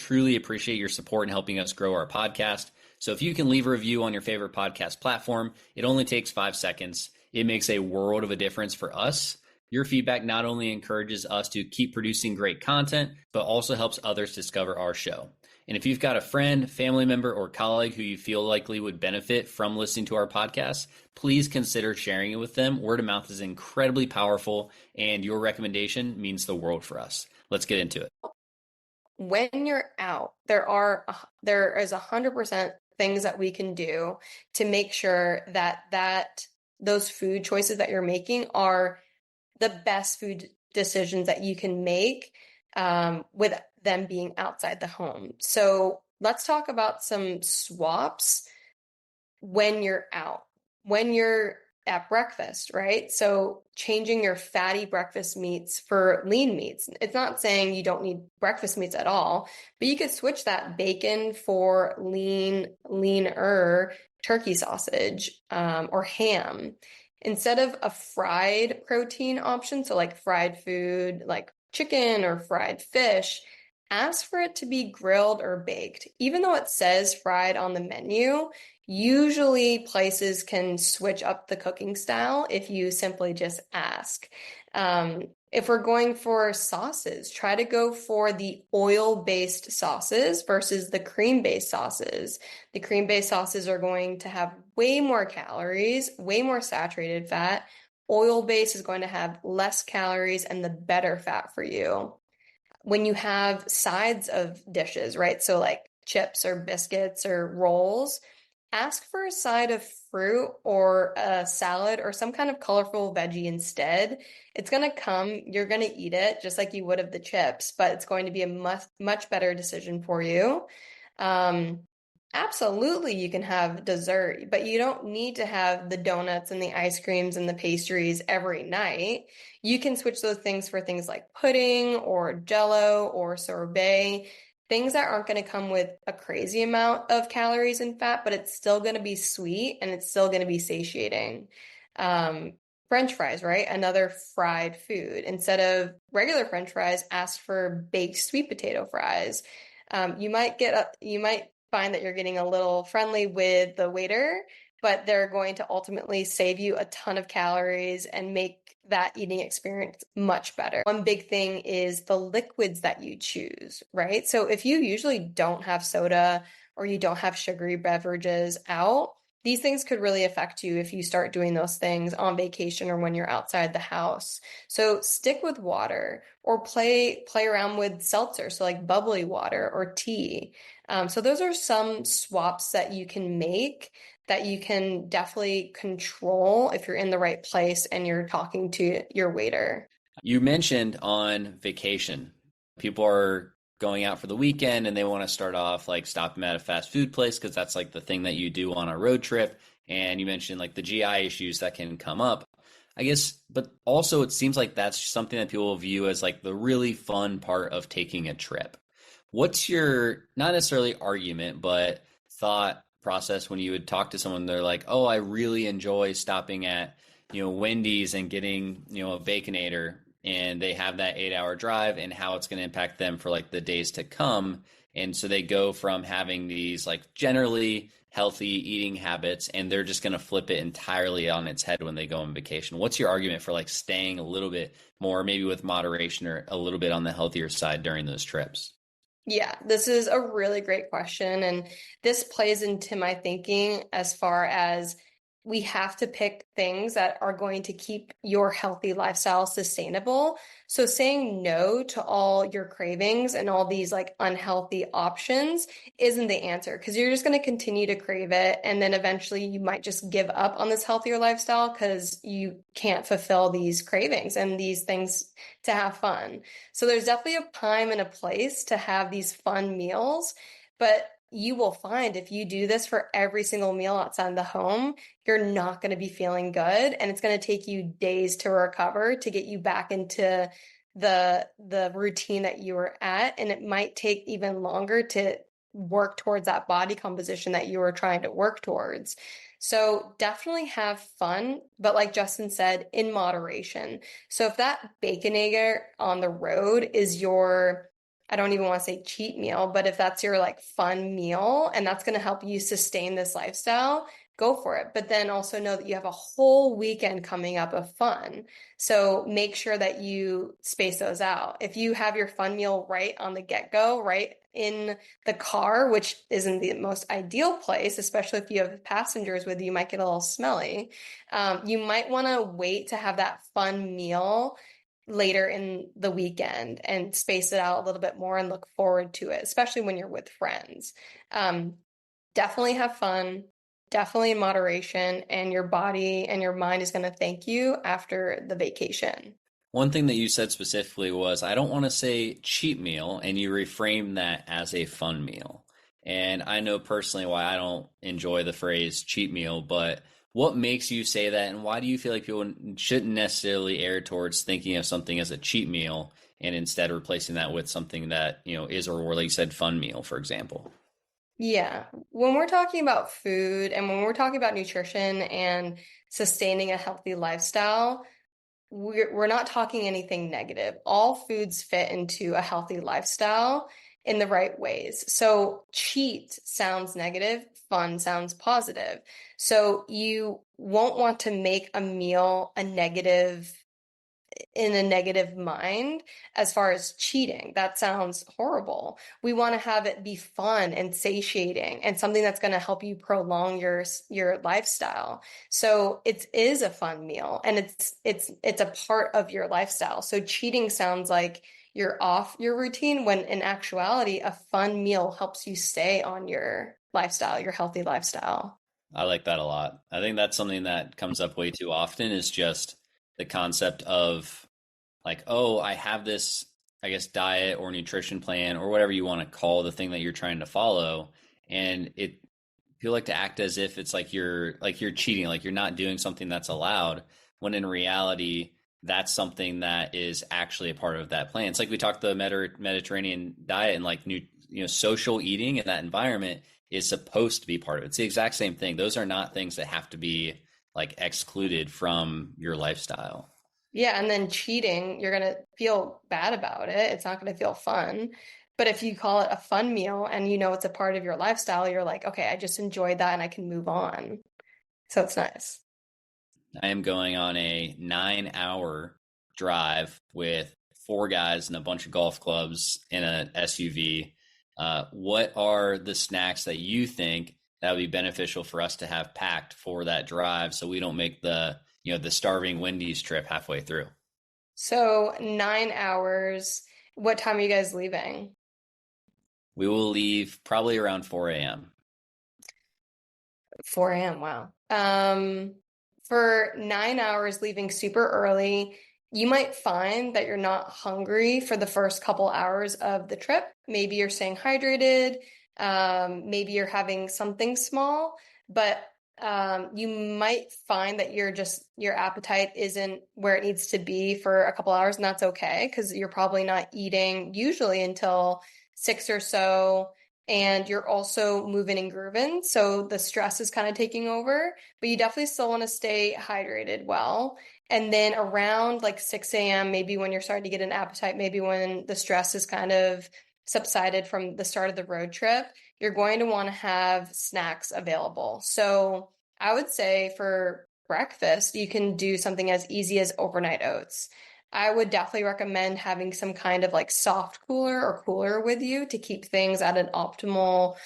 truly appreciate your support in helping us grow our podcast. So if you can leave a review on your favorite podcast platform, it only takes 5 seconds. It makes a world of a difference for us. Your feedback not only encourages us to keep producing great content, but also helps others discover our show. And if you've got a friend, family member, or colleague who you feel likely would benefit from listening to our podcast, please consider sharing it with them. Word of mouth is incredibly powerful, and your recommendation means the world for us. Let's get into it. When you're out, there is 100% things that we can do to make sure that those food choices that you're making are the best food decisions that you can make with them being outside the home. So let's talk about some swaps when you're out, when you're at breakfast, right? So changing your fatty breakfast meats for lean meats. It's not saying you don't need breakfast meats at all, but you could switch that bacon for leaner turkey sausage or ham. Instead of a fried protein option, so like fried food, like chicken or fried fish, ask for it to be grilled or baked. Even though it says fried on the menu, usually places can switch up the cooking style if you simply just ask. If we're going for sauces, try to go for the oil-based sauces versus the cream-based sauces. The cream-based sauces are going to have way more calories, way more saturated fat. Oil-based is going to have less calories and the better fat for you. When you have sides of dishes, right? So like chips or biscuits or rolls, ask for a side of fruit or a salad or some kind of colorful veggie instead. It's going to come, you're going to eat it just like you would of the chips, but it's going to be a much better decision for you. Absolutely, you can have dessert, but you don't need to have the donuts and the ice creams and the pastries every night. You can switch those things for things like pudding or jello or sorbet. Things that aren't going to come with a crazy amount of calories and fat, but it's still going to be sweet and it's still going to be satiating. French fries, right? Another fried food. Instead of regular French fries, ask for baked sweet potato fries. You might find that you're getting a little friendly with the waiter, but they're going to ultimately save you a ton of calories and make that eating experience much better. One big thing is the liquids that you choose, right? So if you usually don't have soda or you don't have sugary beverages out, these things could really affect you if you start doing those things on vacation or when you're outside the house. So stick with water or play around with seltzer, so like bubbly water or tea. So those are some swaps that you can make that you can definitely control if you're in the right place and you're talking to your waiter. You mentioned on vacation, people are going out for the weekend and they want to start off like stopping at a fast food place because that's like the thing that you do on a road trip. And you mentioned like the GI issues that can come up, I guess, but also it seems like that's something that people view as like the really fun part of taking a trip. What's your, not necessarily argument, but thought process when you would talk to someone, they're like, oh, I really enjoy stopping at, Wendy's and getting, a Baconator, and they have that 8-hour drive and how it's going to impact them for like the days to come. And so they go from having these like generally healthy eating habits and they're just going to flip it entirely on its head when they go on vacation. What's your argument for like staying a little bit more, maybe with moderation or a little bit on the healthier side during those trips? Yeah, this is a really great question. And this plays into my thinking as far as we have to pick things that are going to keep your healthy lifestyle sustainable. So saying no to all your cravings and all these like unhealthy options isn't the answer because you're just going to continue to crave it. And then eventually you might just give up on this healthier lifestyle because you can't fulfill these cravings and these things to have fun. So there's definitely a time and a place to have these fun meals, but you will find if you do this for every single meal outside the home, you're not going to be feeling good. And it's going to take you days to recover to get you back into the routine that you were at. And it might take even longer to work towards that body composition that you were trying to work towards. So definitely have fun, but like Justin said, in moderation. So if that Baconator on the road is your I don't even want to say cheat meal, but if that's your like fun meal and that's going to help you sustain this lifestyle, go for it. But then also know that you have a whole weekend coming up of fun. So make sure that you space those out. If you have your fun meal right on the get-go, right in the car, which isn't the most ideal place, especially if you have passengers with you, might get a little smelly. You might want to wait to have that fun meal later in the weekend and space it out a little bit more and look forward to it, especially when you're with friends. Um, Definitely have fun, definitely in moderation, and your body and your mind is going to thank you after the vacation. One thing that you said specifically was, I don't want to say cheat meal, and you reframe that as a fun meal. And I know personally why I don't enjoy the phrase cheat meal, but what makes you say that, and why do you feel like people shouldn't necessarily err towards thinking of something as a cheat meal and instead replacing that with something that, is, or like you said, fun meal, for example? Yeah, when we're talking about food and when we're talking about nutrition and sustaining a healthy lifestyle, we're not talking anything negative. All foods fit into a healthy lifestyle in the right ways. So cheat sounds negative, fun sounds positive. So you won't want to make a meal in a negative mind as far as cheating. That sounds horrible. We want to have it be fun and satiating and something that's going to help you prolong your lifestyle. So it is a fun meal and it's a part of your lifestyle. So cheating sounds like you're off your routine when in actuality a fun meal helps you stay on your lifestyle, your healthy lifestyle. I like that a lot. I think that's something that comes up way too often is just the concept of like, oh, I have this, I guess, diet or nutrition plan or whatever you want to call the thing that you're trying to follow. And it feel like to act as if it's like you're cheating, like you're not doing something that's allowed, when in reality, that's something that is actually a part of that plan. It's like we talked the Mediterranean diet and like social eating in that environment is supposed to be part of it. It's the exact same thing. Those are not things that have to be like excluded from your lifestyle. Yeah, and then cheating, you're gonna feel bad about it. It's not gonna feel fun. But if you call it a fun meal and you know it's a part of your lifestyle, you're like, okay, I just enjoyed that and I can move on. So it's nice. I am going on a 9 hour drive with four guys and a bunch of golf clubs in an SUV. What are the snacks that you think that would be beneficial for us to have packed for that drive so we don't make the starving Wendy's trip halfway through? So 9 hours. What time are you guys leaving? We will leave probably around 4 a.m. 4 a.m. Wow. For 9 hours leaving super early, you might find that you're not hungry for the first couple hours of the trip. Maybe you're staying hydrated. Maybe you're having something small, but you might find that your appetite isn't where it needs to be for a couple hours, and that's okay because you're probably not eating usually until 6 or so, and you're also moving and grooving. So the stress is kind of taking over, but you definitely still want to stay hydrated well. And then around like 6 a.m., maybe when you're starting to get an appetite, maybe when the stress is kind of subsided from the start of the road trip, you're going to want to have snacks available. So I would say for breakfast, you can do something as easy as overnight oats. I would definitely recommend having some kind of like soft cooler or cooler with you to keep things at an optimal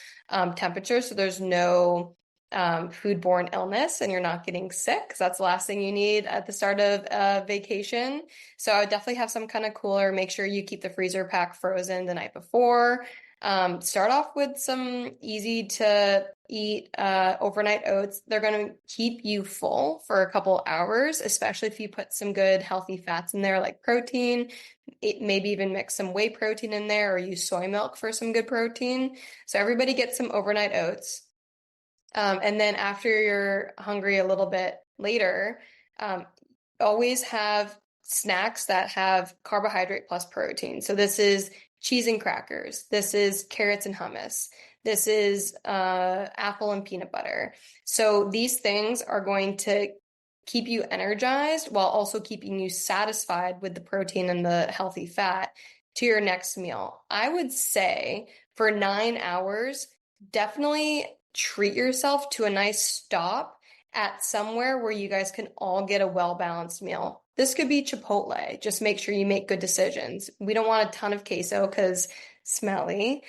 temperature so there's no foodborne illness and you're not getting sick because that's the last thing you need at the start of a vacation. So I would definitely have some kind of cooler. Make sure you keep the freezer pack frozen the night before. Start off with some easy to eat overnight oats. They're going to keep you full for a couple hours, especially if you put some good healthy fats in there like protein. Maybe even mix some whey protein in there or use soy milk for some good protein. So everybody gets some overnight oats. And then after you're hungry a little bit later, um, always have snacks that have carbohydrate plus protein. So this is cheese and crackers. This is carrots and hummus. This is apple and peanut butter. So these things are going to keep you energized while also keeping you satisfied with the protein and the healthy fat to your next meal. I would say for 9 hours, definitely treat yourself to a nice stop at somewhere where you guys can all get a well-balanced meal. This could be Chipotle. Just make sure you make good decisions. We don't want a ton of queso because smelly.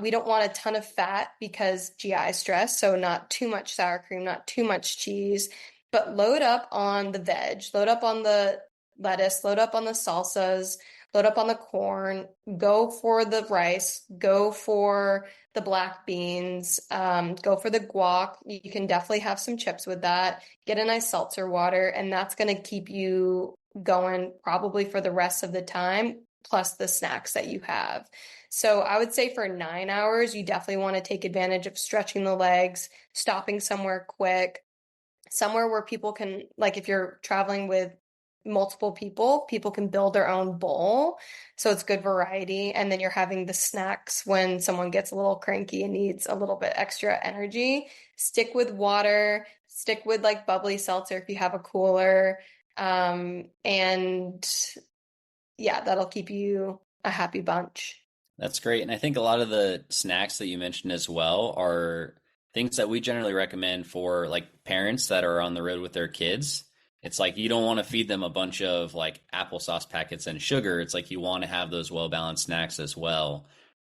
We don't want a ton of fat because GI stress. So not too much sour cream, not too much cheese, but load up on the veg, load up on the lettuce, load up on the salsas, load up on the corn, go for the rice, go for the black beans, go for the guac. You can definitely have some chips with that. Get a nice seltzer water, and that's going to keep you going probably for the rest of the time, plus the snacks that you have. So I would say for 9 hours, you definitely want to take advantage of stretching the legs, stopping somewhere quick, somewhere where people can, like if you're traveling with multiple people, people can build their own bowl. So it's good variety. And then you're having the snacks when someone gets a little cranky and needs a little bit extra energy. Stick with water, stick with like bubbly seltzer if you have a cooler. And yeah, that'll keep you a happy bunch. That's great. And I think a lot of the snacks that you mentioned as well are things that we generally recommend for like parents that are on the road with their kids. It's like you don't want to feed them a bunch of like applesauce packets and sugar. It's like you want to have those well-balanced snacks as well.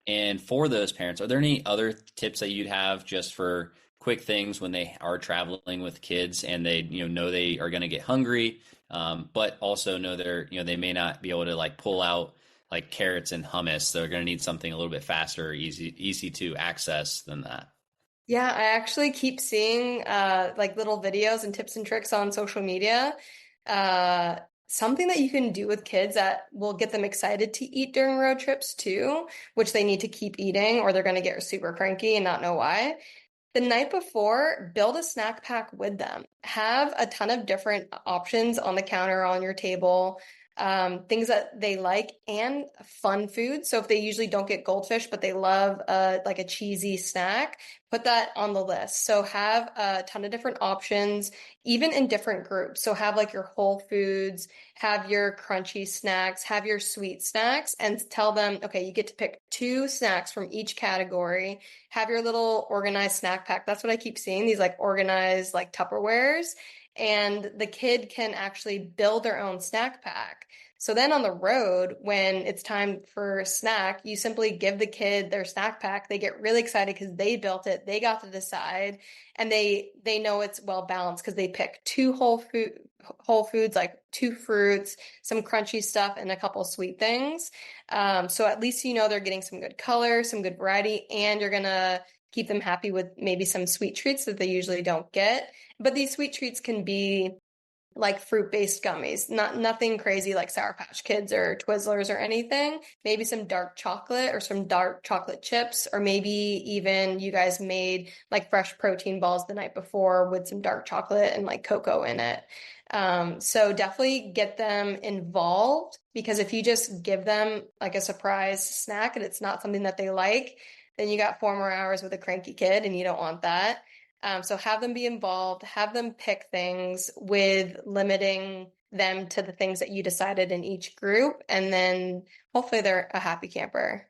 And for those parents, are there any other tips that you'd have just for quick things when they are traveling with kids and they, know they are going to get hungry, but also know they're, they may not be able to like pull out like carrots and hummus. They're going to need something a little bit faster, easy to access than that. Yeah, I actually keep seeing like little videos and tips and tricks on social media. Uh, Something that you can do with kids that will get them excited to eat during road trips too, which they need to keep eating or they're going to get super cranky and not know why. The night before, build a snack pack with them. Have a ton of different options on the counter on your table, things that they like and fun foods. So if they usually don't get goldfish, but they love like a cheesy snack, put that on the list. So have a ton of different options, even in different groups. So have like your whole foods, have your crunchy snacks, have your sweet snacks, and tell them, okay, you get to pick 2 snacks from each category. Have your little organized snack pack. That's what I keep seeing, these like organized like Tupperwares. And the kid can actually build their own snack pack. So then on the road, when it's time for a snack, you simply give the kid their snack pack. They get really excited because they built it. They got to decide, and they know it's well balanced because they pick 2 whole foods, like 2 fruits, some crunchy stuff, and a couple sweet things. So at least they're getting some good color, some good variety, and you're gonna keep them happy with maybe some sweet treats that they usually don't get. But these sweet treats can be like fruit-based gummies, nothing crazy like Sour Patch Kids or Twizzlers or anything. Maybe some dark chocolate or some dark chocolate chips, or maybe even you guys made like fresh protein balls the night before with some dark chocolate and like cocoa in it. So definitely get them involved, because if you just give them like a surprise snack and it's not something that they like, then you got 4 more hours with a cranky kid and you don't want that. So have them be involved, have them pick things with limiting them to the things that you decided in each group, and then hopefully they're a happy camper.